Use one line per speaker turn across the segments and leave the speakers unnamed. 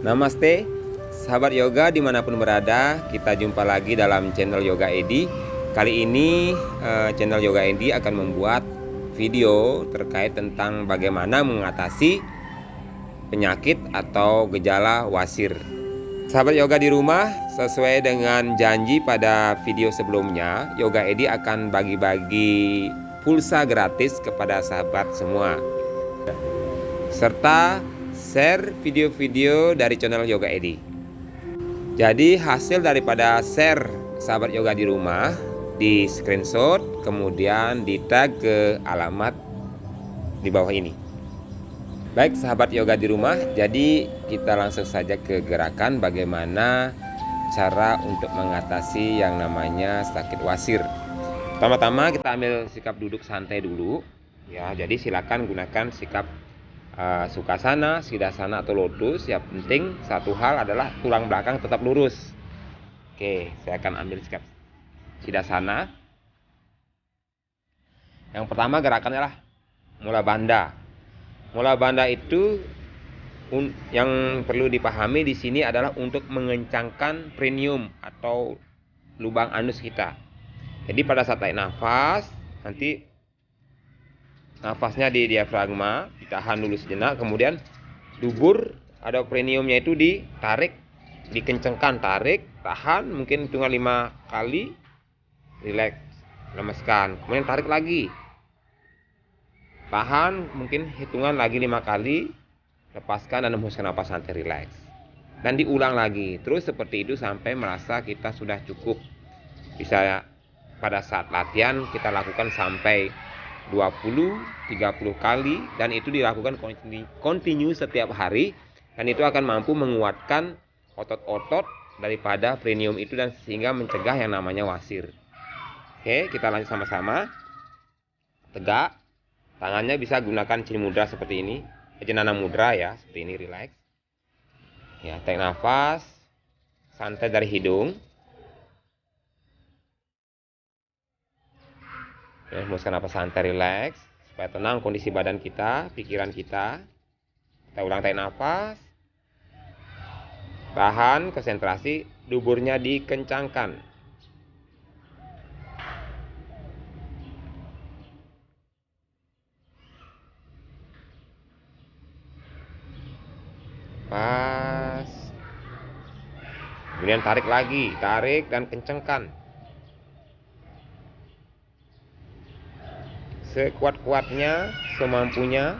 Namaste, sahabat yoga dimanapun berada. Kita jumpa lagi dalam channel Yoga Edi. Kali ini channel Yoga Edi akan membuat video terkait tentang bagaimana mengatasi penyakit atau gejala wasir. Sahabat yoga di rumah, sesuai dengan janji pada video sebelumnya, Yoga Edi akan bagi-bagi pulsa gratis kepada sahabat semua, serta share video-video dari channel Yoga Edi. Jadi hasil daripada share sahabat yoga di rumah di screenshot, kemudian di tag ke alamat di bawah ini. Baik sahabat yoga di rumah, jadi kita langsung saja ke gerakan bagaimana cara untuk mengatasi yang namanya sakit wasir. Pertama-tama kita ambil sikap duduk santai dulu ya. Jadi silakan gunakan sikap Sukhasana, Siddhasana atau lotus. Yang penting satu hal adalah tulang belakang tetap lurus. Oke, saya akan ambil sikap Siddhasana. Yang pertama gerakannya adalah Mula Bandha. Mula Bandha itu yang perlu dipahami di sini adalah untuk mengencangkan perineum atau lubang anus kita. Jadi pada saat tarik nafas, nanti nafasnya di diafragma, ditahan dulu sejenak, kemudian dubur atau perineumnya itu ditarik, dikencengkan, tarik, tahan, mungkin hitungan 5 kali, relax, lemeskan, kemudian tarik lagi, tahan, mungkin hitungan lagi 5 kali, lepaskan dan hembuskan napas santai, relax, dan diulang lagi, terus seperti itu sampai merasa kita sudah cukup. Bisa pada saat latihan kita lakukan sampai 20-30 kali, dan itu dilakukan kontinu setiap hari, dan itu akan mampu menguatkan otot-otot daripada perineum itu dan sehingga mencegah yang namanya wasir. Oke, kita lanjut sama-sama. Tegak, tangannya bisa gunakan cini mudra seperti ini, jenana mudra ya, seperti ini, relax ya. Tarik nafas santai dari hidung. Hembuskan napas santai, relax, supaya tenang kondisi badan kita, pikiran kita. Kita ulang tarik nafas, tahan, konsentrasi, duburnya dikencangkan. Pas. Kemudian tarik lagi, tarik dan kencangkan. Sekuat-kuatnya, semampunya.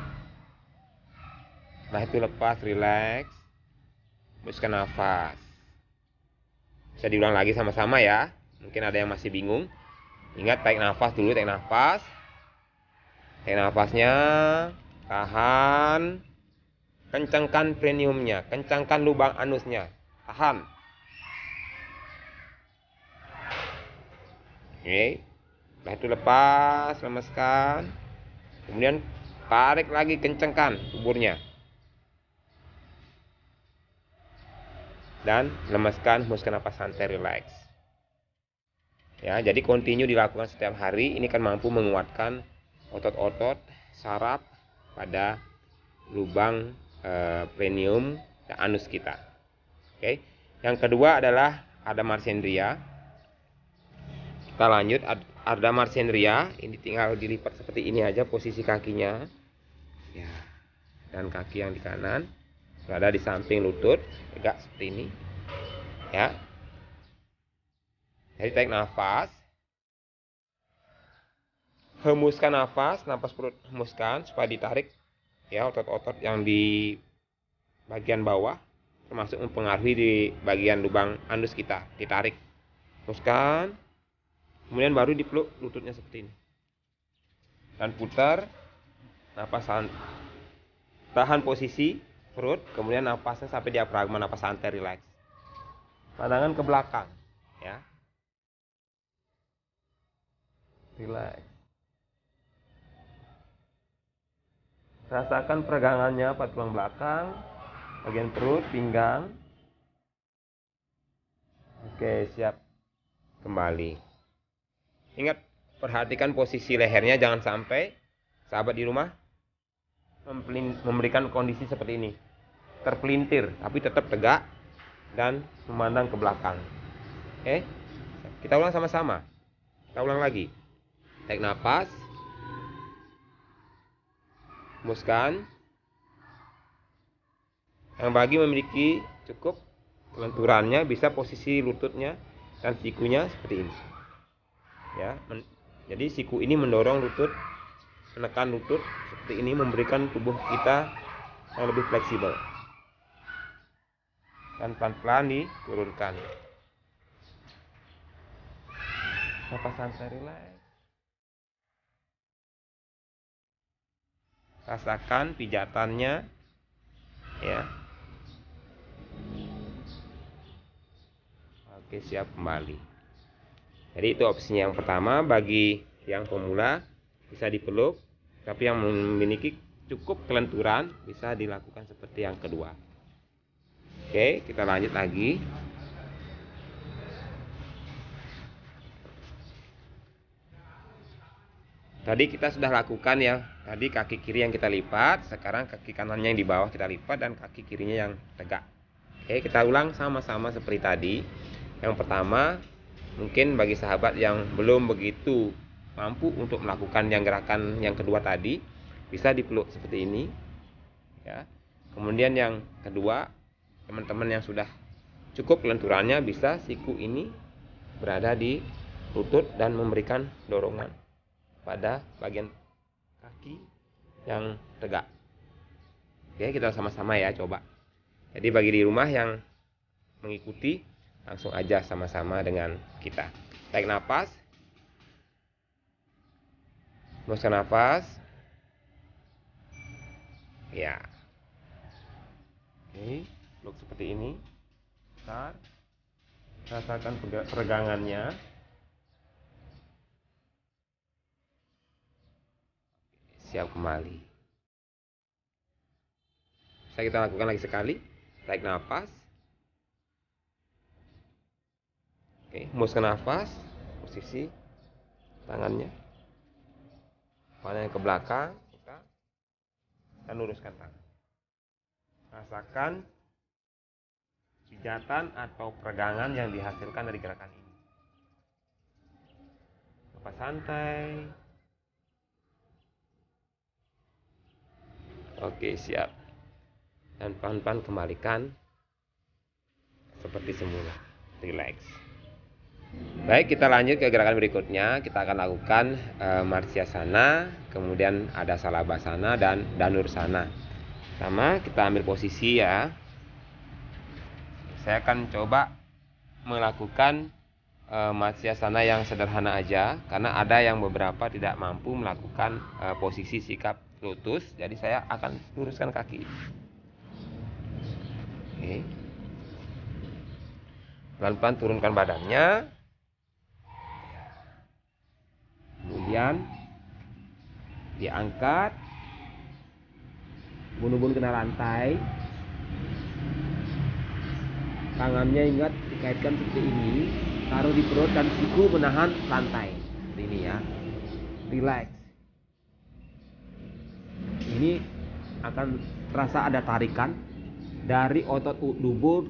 Nah itu lepas, relax, hembuskan nafas. Bisa diulang lagi sama-sama ya. Mungkin ada yang masih bingung. Ingat, tarik nafas dulu, tarik nafas. Tarik nafasnya, tahan. Kencangkan perineumnya, kencangkan lubang anusnya, tahan. Oke. Setelah itu lepas, lemeskan. Kemudian tarik lagi, kencangkan duburnya. Dan lemeskan, hembuskan napas santai, relax. Ya, jadi kontinu dilakukan setiap hari. Ini kan mampu menguatkan otot-otot saraf pada lubang perineum dan anus kita. Oke. Yang kedua adalah Ardha Marsendriya. Kita lanjut Ardha Marsendriya. Ini tinggal dilipat seperti ini aja posisi kakinya. Ya. Dan kaki yang di kanan berada di samping lutut, tegak seperti ini. Ya. Jadi tarik nafas. Hembuskan nafas, napas perut hembuskan supaya ditarik ya otot-otot yang di bagian bawah, termasuk mempengaruhi di bagian lubang anus kita, ditarik. Hembuskan. Kemudian baru dipeluk lututnya seperti ini. Dan putar napas tahan posisi perut, kemudian napasnya sampai diafragma, napas santai, relax. Pandangan ke belakang ya. Relax. Rasakan peregangannya pada tulang belakang, bagian perut, pinggang. Oke, siap. Kembali. Ingat, perhatikan posisi lehernya, jangan sampai sahabat di rumah memberikan kondisi seperti ini. terpelintir, tapi tetap tegak dan memandang ke belakang. Oke, kita ulang sama-sama. Kita ulang lagi. Tarik nafas, hembuskan. Yang bagi memiliki cukup kelenturannya, bisa posisi lututnya dan sikunya seperti ini. Ya, jadi siku ini mendorong lutut, menekan lutut seperti ini, memberikan tubuh kita yang lebih fleksibel. Dan pelan-pelan diturunkan. Napas santai, rileks. Rasakan pijatannya, ya. Oke, siap kembali. Jadi itu opsinya yang pertama. Bagi yang pemula bisa dipeluk, tapi yang memiliki cukup kelenturan bisa dilakukan seperti yang kedua. Oke, kita lanjut lagi. Tadi kita sudah lakukan ya, tadi kaki kiri yang kita lipat, sekarang kaki kanannya yang di bawah kita lipat dan kaki kirinya yang tegak. Oke, kita ulang sama-sama seperti tadi. Yang pertama, mungkin bagi sahabat yang belum begitu mampu untuk melakukan yang gerakan yang kedua tadi, bisa dipeluk seperti ini. Ya. Kemudian yang kedua, teman-teman yang sudah cukup kelenturannya bisa siku ini berada di lutut dan memberikan dorongan pada bagian kaki yang tegak. Oke, kita sama-sama ya coba. Jadi bagi di rumah yang mengikuti, langsung aja sama-sama dengan kita. Tarik nafas, hembuskan nafas. Ya. Oke, peluk seperti ini. Bentar. Rasakan peregangannya. Siap kembali. Bisa kita lakukan lagi sekali. Tarik nafas. Oke, hembuskan nafas. Posisi tangannya. Pandang ke belakang, dan luruskan tangan. Rasakan pijatan atau peregangan yang dihasilkan dari gerakan ini. Napas santai. Oke, siap. Dan pelan-pelan kembalikan seperti semula. Relax. Baik, kita lanjut ke gerakan berikutnya. Kita akan lakukan Marsyasana, kemudian ada Salabhasana dan Dhanursana. Sama, kita ambil posisi ya. Saya akan coba melakukan Marsyasana yang sederhana aja, karena ada yang beberapa tidak mampu melakukan posisi sikap lotus, jadi saya akan luruskan kaki. Oke. Pelan-pelan turunkan badannya. Kemudian diangkat, bunuh-bunuh kena lantai. Tangannya ingat dikaitkan seperti ini, taruh di perut dan siku menahan lantai. Seperti ini ya. Relax. Ini akan terasa ada tarikan dari otot dubur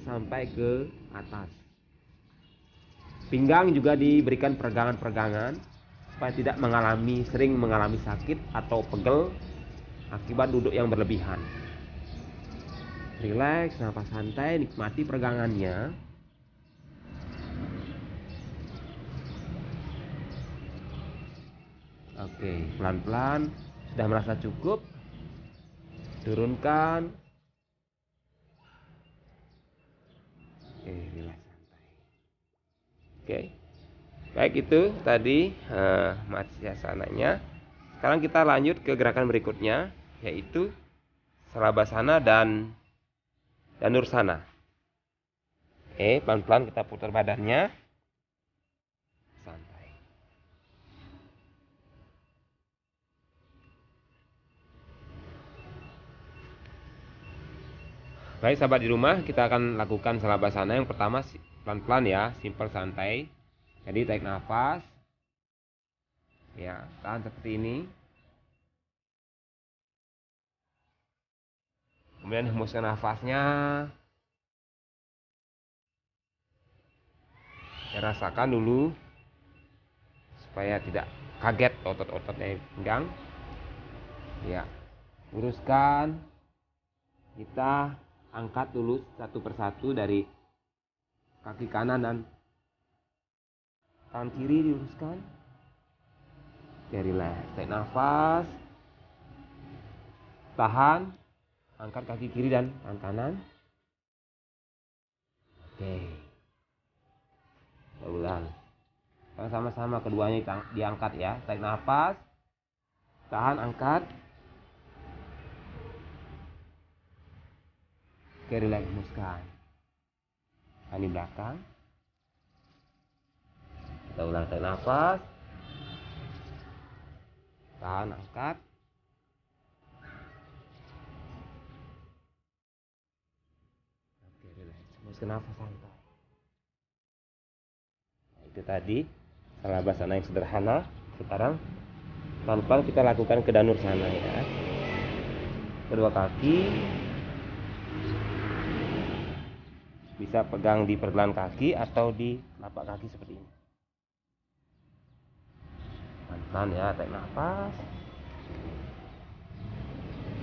sampai ke atas. Pinggang juga diberikan peregangan-peregangan supaya tidak sering mengalami sakit atau pegel akibat duduk yang berlebihan. Relax, nafas santai, nikmati peregangannya. Oke, pelan-pelan. Sudah merasa cukup, turunkan. Oke, relax santai. Oke, baik, itu tadi Matsyasananya. Sekarang kita lanjut ke gerakan berikutnya, yaitu Salabhasana dan Dhanursana. Oke, pelan-pelan kita putar badannya. Santai. Baik sahabat di rumah, kita akan lakukan Salabhasana. Yang pertama pelan-pelan ya, simple santai. Jadi tarik nafas. Ya, tahan seperti ini. Kemudian hembuskan nafasnya. Ya, rasakan dulu supaya tidak kaget otot-ototnya pinggang. Ya, luruskan. Kita angkat dulu satu persatu dari kaki kanan dan tangan kiri diluruskan. Oke, relax. Tarik nafas. Tahan. Angkat kaki kiri dan tangan kanan. Oke. Ulang. Sama-sama keduanya diangkat ya. Tarik nafas. Tahan, angkat. Oke, relax, hembuskan. Tahan di belakang. Kita ulang, tarik nafas. Tahan, angkat. Oke, relax, hembuskan nafas santai. Nah, itu tadi Salavasana yang sederhana. Sekarang pelan-pelan kita lakukan ke Dhanursana ya. Kedua kaki bisa pegang di pergelangan kaki atau di telapak kaki seperti ini. Pelan-pelan ya, tarik nafas.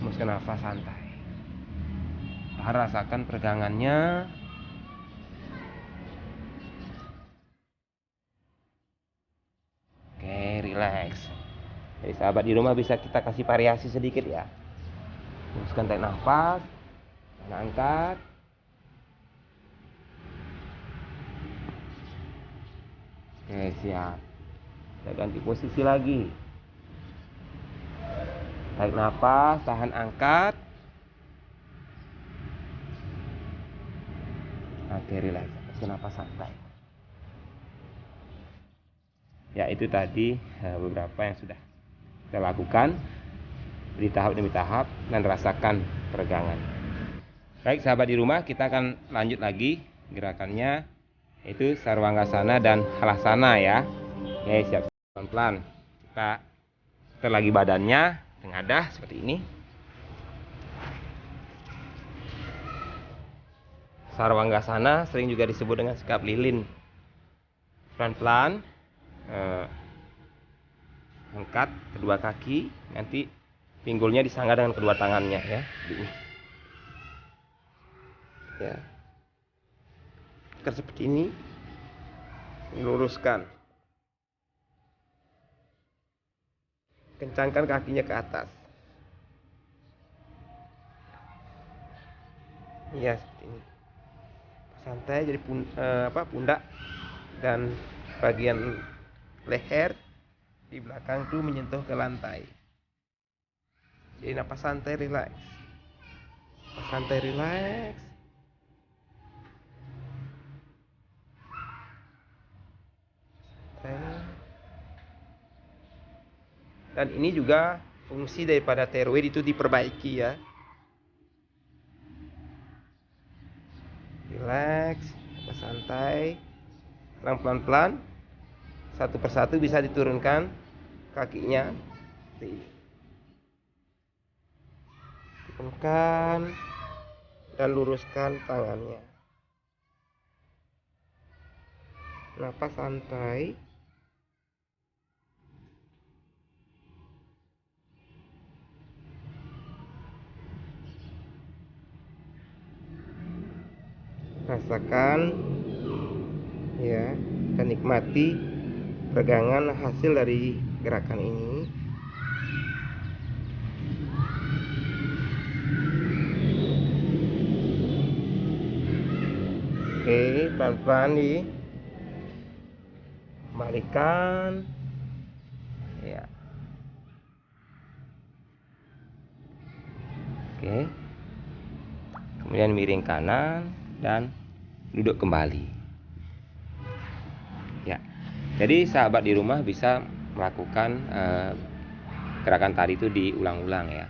Hembuskan nafas santai. Tahan, rasakan peregangannya. Oke, relax. Jadi sahabat di rumah bisa kita kasih variasi sedikit ya. Hembuskan, tarik nafas. Angkat. Oke, siap. Kita ganti posisi lagi. Tarik nafas, tahan, angkat. Oke, relax. Kasih nafas santai. Ya, itu tadi beberapa yang sudah kita lakukan di tahap demi tahap dan rasakan peregangan. Baik sahabat di rumah, kita akan lanjut lagi gerakannya, yaitu Sarwangasana dan Halasana ya. Oke, siap, pelan-pelan. Kita putar lagi badannya, tengadah seperti ini. Sarwangasana sering juga disebut dengan sikap lilin. Pelan-pelan angkat kedua kaki, nanti pinggulnya disangga dengan kedua tangannya ya. Ya, seperti ini, luruskan, kencangkan kakinya ke atas. Ya, seperti ini. Santai, jadi pundak dan bagian leher di belakang tuh menyentuh ke lantai. Jadi napas santai, relax. Napas santai, relax. Dan ini juga fungsi daripada tiroid itu diperbaiki ya. Relax, napas santai. Pelan-pelan, satu persatu bisa diturunkan kakinya. Turunkan dan luruskan tangannya. Napas santai. Rasakan ya, dan nikmati peregangan hasil dari gerakan ini. Oke, pelan-pelan dikembalikan ya. Oke, kemudian miring kanan dan duduk kembali ya. Jadi sahabat di rumah bisa melakukan gerakan tadi itu diulang-ulang ya,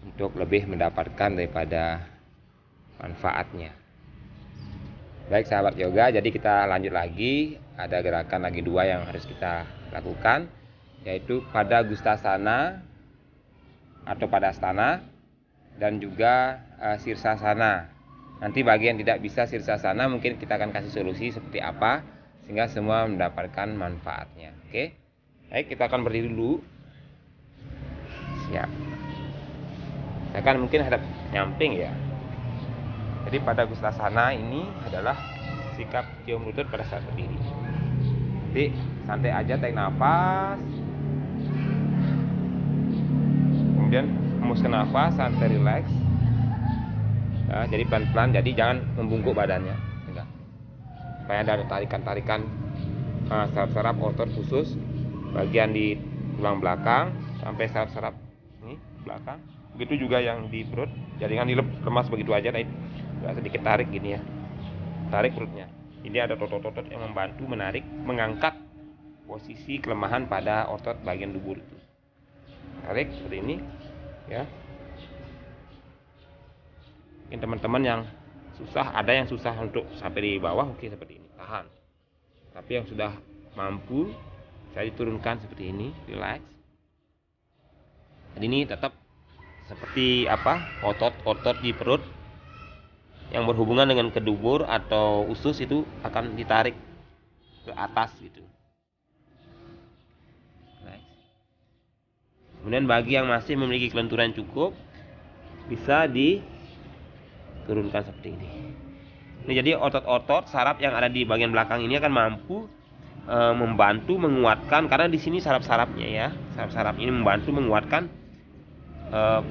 untuk lebih mendapatkan daripada manfaatnya. Baik sahabat yoga, jadi kita lanjut lagi. Ada gerakan lagi dua yang harus kita lakukan, yaitu pada Gustasana atau Padastana, dan juga Sirsasana. Nanti bagi yang tidak bisa Sirsasana mungkin kita akan kasih solusi seperti apa sehingga semua mendapatkan manfaatnya. Oke. Baik, kita akan berdiri dulu. Siap. Saya kan mungkin hadap nyamping ya. Jadi pada Gustasana ini adalah sikap cium lutut pada saat berdiri. Jadi santai aja, tarik nafas. Kemudian hembuskan nafas, santai, relax. Ya, jadi pelan-pelan, jadi jangan membungkuk badannya. Enggak. Supaya ada tarikan-tarikan saraf-saraf otot khusus bagian di tulang belakang sampai saraf-saraf ini belakang. Begitu juga yang di perut. Jadi jangan dilemas begitu aja, sedikit tarik gini ya. Tarik perutnya. Ini ada otot-otot yang membantu menarik, mengangkat posisi kelemahan pada otot bagian dubur itu. Tarik seperti ini ya. Mungkin teman-teman yang susah, ada yang susah untuk sampai di bawah, oke seperti ini, tahan. Tapi yang sudah mampu, saya diturunkan seperti ini, relax. Jadi ini tetap seperti otot-otot di perut yang berhubungan dengan kedubur atau usus itu akan ditarik ke atas gitu. Relax. Kemudian bagi yang masih memiliki kelenturan cukup, bisa diturunkan seperti ini. Ini jadi otot-otot saraf yang ada di bagian belakang ini akan mampu membantu menguatkan, karena di sini saraf-sarafnya ya, saraf-saraf ini membantu menguatkan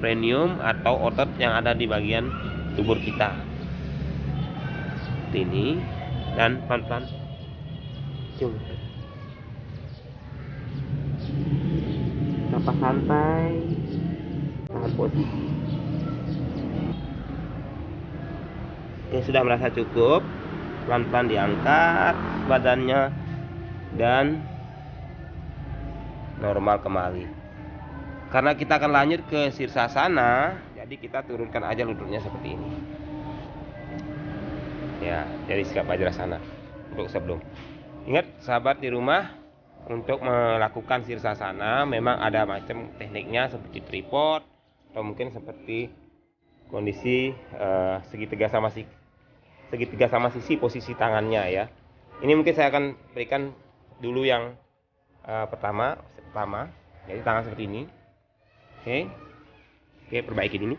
perineum atau otot yang ada di bagian dubur kita. Seperti ini, dan pelan-pelan cium. Napas santai, tahan posisi. Oke, sudah merasa cukup, pelan-pelan diangkat badannya dan normal kembali. Karena kita akan lanjut ke Sirsasana, jadi kita turunkan aja lututnya seperti ini. Ya, jadi sikap Vajrasana untuk sebelum. Ingat sahabat di rumah, untuk melakukan Sirsasana memang ada macam tekniknya seperti tripod atau mungkin seperti kondisi segitiga sama sisi posisi tangannya ya. Ini mungkin saya akan berikan dulu yang pertama, jadi tangan seperti ini. Oke, perbaiki dulu.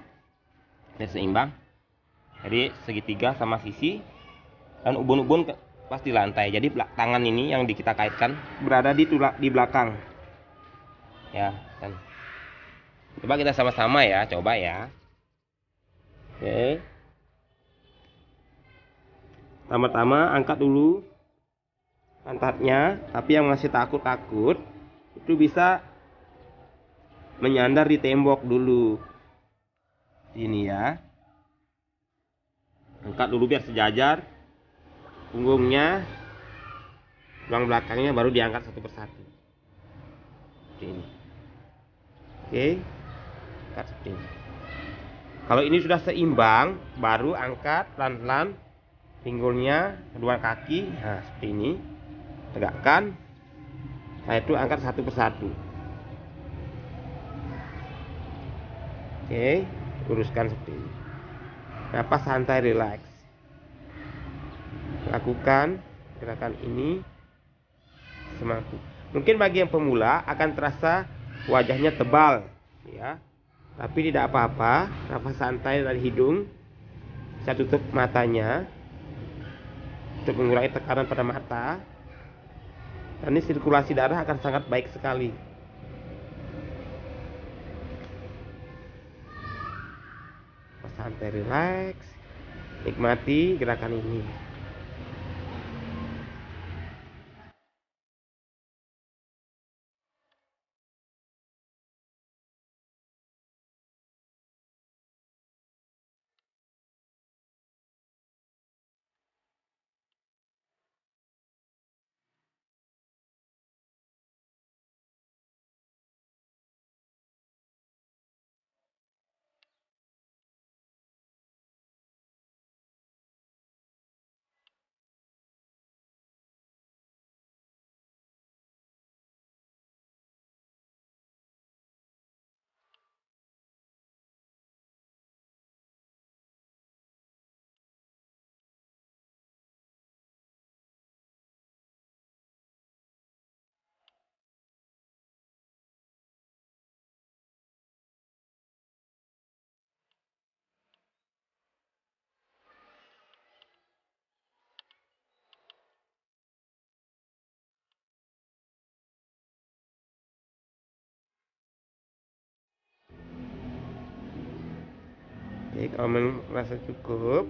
Dan seimbang. Jadi segitiga sama sisi dan ubun-ubun pas di lantai. Jadi tangan ini yang kita kaitkan berada di belakang. Ya, dan coba kita sama-sama ya, coba ya. Oke. Pertama-tama angkat dulu pantatnya, tapi yang masih takut-takut itu bisa menyandar di tembok dulu. Ini ya. Angkat dulu biar sejajar. Punggungnya, tulang belakangnya baru diangkat satu persatu. Seperti ini. Oke. Angkat seperti ini. Kalau ini sudah seimbang, baru angkat pelan-pelan pinggulnya, kedua kaki. Nah, seperti ini. Tegakkan. Nah, itu angkat satu persatu. Oke, luruskan seperti ini. Napas santai, relax. Lakukan gerakan ini semampu. Mungkin bagi yang pemula akan terasa wajahnya tebal, ya. Tapi tidak apa-apa. Napas santai dari hidung. Saya tutup matanya untuk mengurangi tekanan pada mata. Dan ini sirkulasi darah akan sangat baik sekali. Santai, relax, nikmati gerakan ini. Oke, kalau merasa cukup,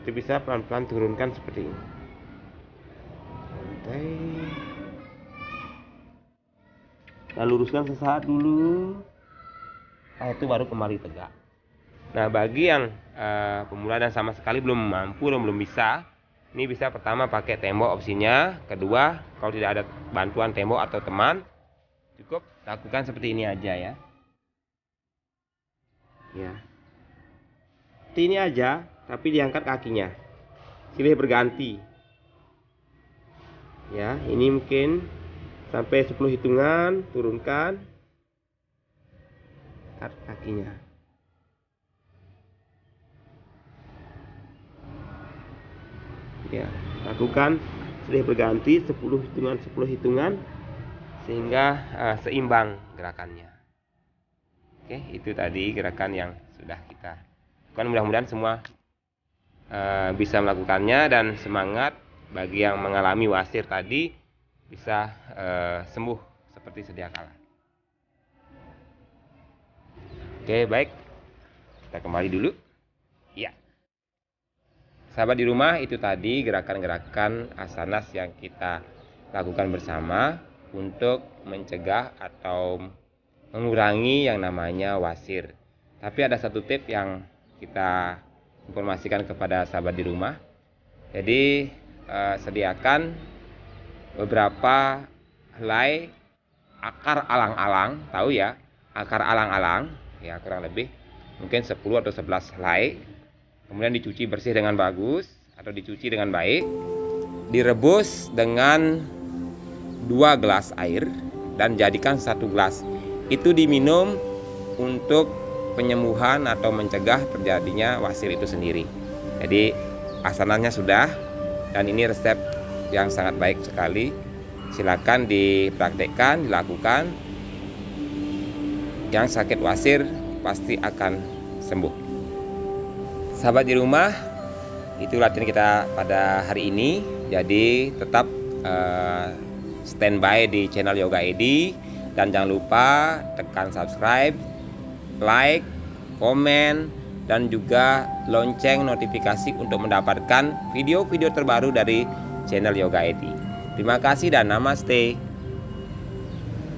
itu bisa pelan-pelan turunkan seperti ini. Santai. Nah, luruskan sesaat dulu. Nah, itu baru kembali tegak. Nah, bagi yang pemula dan sama sekali belum mampu dan belum bisa, ini bisa pertama pakai tembok opsinya. Kedua, kalau tidak ada bantuan tembok atau teman, cukup lakukan seperti ini aja ya. Ya. Seperti ini aja, tapi diangkat kakinya. Silih berganti. Ya, ini mungkin sampai 10 hitungan, turunkan. Angkat kakinya. Ya, lakukan silih berganti 10 hitungan sehingga seimbang gerakannya. Oke, itu tadi gerakan yang sudah kita lakukan. Mudah-mudahan semua bisa melakukannya, dan semangat bagi yang mengalami wasir tadi bisa sembuh seperti sedia kala. Oke, baik, kita kembali dulu. Ya, sahabat di rumah, itu tadi gerakan-gerakan asanas yang kita lakukan bersama untuk mencegah atau mengurangi yang namanya wasir. Tapi ada satu tip yang kita informasikan kepada sahabat di rumah. Jadi sediakan beberapa helai akar alang-alang, tahu ya, akar alang-alang ya, kurang lebih mungkin 10 atau 11 helai. Kemudian dicuci bersih dengan bagus atau dicuci dengan baik. Direbus dengan 2 gelas air dan jadikan 1 gelas. Itu diminum untuk penyembuhan atau mencegah terjadinya wasir itu sendiri. Jadi asananya sudah, dan ini resep yang sangat baik sekali. Silakan dipraktekkan, dilakukan. Yang sakit wasir pasti akan sembuh. Sahabat di rumah, itu latihan kita pada hari ini. Jadi tetap standby di channel Yoga Edi, dan jangan lupa tekan subscribe, like, komen, dan juga lonceng notifikasi untuk mendapatkan video-video terbaru dari channel Yoga Edi. Terima kasih dan namaste.